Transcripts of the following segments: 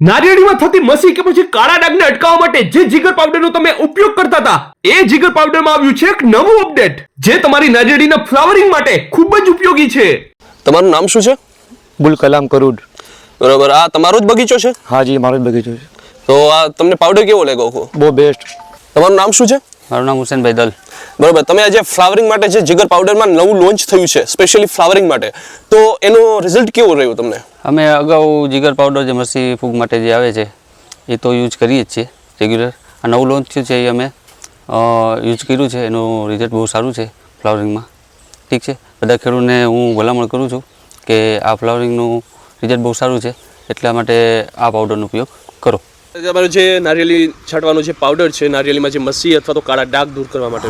નારિયેળીમાં થતી મસી કે પછી કાળા ડાઘને અટકાવવા માટે જે જીગર પાવડરનો તમે ઉપયોગ કરતા હતા એ જીગર પાવડરમાં આવ્યું છે એક નવું અપડેટ જે તમારી નારિયેળીના ફ્લાવરિંગ માટે ખૂબ જ ઉપયોગી છે. તમારું નામ શું છે? બુલ કલામ કરુડ. બરોબર, આ તમારો જ બગીચો છે? હા જી, મારો જ બગીચો છે. તો આ તમને પાવડર કેવો લાગ્યો? બહુ બેસ્ટ. તમારું નામ શું છે? મારું નામ હુસેનભાઈ દલ. બરોબર, તમે આજે ફ્લાવરિંગ માટે જે જીગર પાવડરમાં નવું લોન્ચ થયું છે સ્પેશિયલી ફ્લાવરિંગ માટે, તો એનો રિઝલ્ટ કેવો રહ્યો તમને? અમે અગાઉ જીગર પાવડર જે મસી ફૂગ માટે જે આવે છે એ તો યુઝ કરીએ જ છીએ રેગ્યુલર. આ નવું લોન્ચ થયું છે એ અમે યુઝ કર્યું છે, એનું રિઝલ્ટ બહુ સારું છે ફ્લાવરિંગમાં. ઠીક છે, બધા ખેડૂતોને હું ભલામણ કરું છું કે આ ફ્લાવરિંગનું રિઝલ્ટ બહુ સારું છે, એટલા માટે આ પાવડરનો ઉપયોગ કરો. તમારો જે નારિયેળી છાંટવાનો જે પાવડર છે, નારિયેળીમાં જે મસી અથવા તો કાળા ડાઘ દૂર કરવા માટે,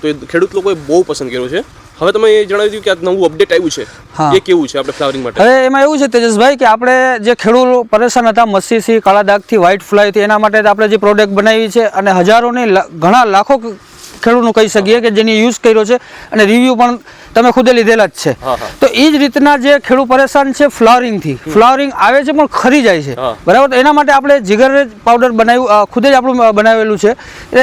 તો એ ખેડૂત લોકોએ બહુ પસંદ કર્યો છે. હવે તમે એ જણાવી દીધું કે આ નવું અપડેટ આવ્યું છે, એ કેવું છે આપણે ફ્લાવરિંગ માટે? હવે એમાં એવું છે તેજસભાઈ કે આપણે જે ખેડૂતો પરેશાન હતા મસીથી, કાળા ડાઘથી, વ્હાઇટ ફ્લાયથી, એના માટે આપણે જે પ્રોડક્ટ બનાવી છે અને હજારોની ઘણા લાખો ખેડૂતનું કહી શકીએ કે જેની યુઝ કર્યો છે અને રિવ્યૂ પણ તમે ખુદે લીધેલા જ છે. તો એ જ રીતના જે ખેડૂત પરેશાન છે ફ્લાવરિંગથી, ફ્લાવરિંગ આવે છે પણ ખરી જાય છે, બરાબર. તો એના માટે આપણે જીગર પાવડર બનાવ્યું, ખુદે જ આપણું બનાવેલું છે.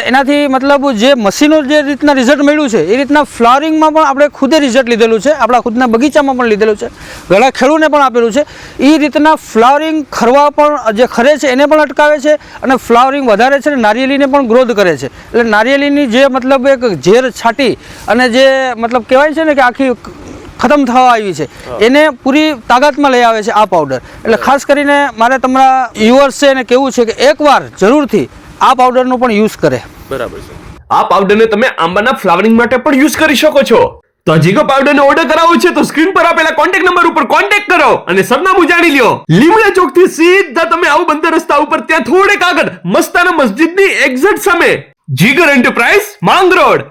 એનાથી મતલબ જે મસીનું જે રીતના રિઝલ્ટ મળ્યું છે એ રીતના ફ્લાવરિંગમાં પણ આપણે ખુદે રિઝલ્ટ લીધેલું છે, આપણા ખુદના બગીચામાં પણ લીધેલું છે, ઘણા ખેડૂતને પણ આપેલું છે. એ રીતના ફ્લાવરિંગ ખરવા પણ જે ખરે છે એને પણ અટકાવે છે અને ફ્લાવરિંગ વધારે છે અને નારિયેળીને પણ ગ્રોથ કરે છે. એટલે નારિયેળીની જે મતલબ એક ઝેર છાંટી અને જે મતલબ કહેવાય છે ને કે આખી ખતમ થવા આવી છે એને પૂરી તાકાતમાં લઈ આવે છે આ પાવડર. એટલે ખાસ કરીને મારે તમારા યુઅર્સ છે એને કહેવું છે કે એકવાર જરૂરથી આ પાવડરનો પણ યુઝ કરે. બરાબર છે. આ પાવડરને તમે આંબાના ફ્લાવરિંગ માટે પણ યુઝ કરી શકો છો. તો જીગર પાવડરનો ઓર્ડર કરાવવો છે તો સ્ક્રીન પર આપેલા કોન્ટેક્ટ નંબર ઉપર કોન્ટેક્ટ કરો અને સરનામું જાણી લ્યો. લીમડા ચોક થી સીધા તમે આવો બંદર રસ્તા ઉપર, ત્યાં થોડેક આગળ મસ્તાના મસ્જિદની એક્ઝેક્ટ સામે જીગર એન્ટરપ્રાઇઝ માંગરોળ.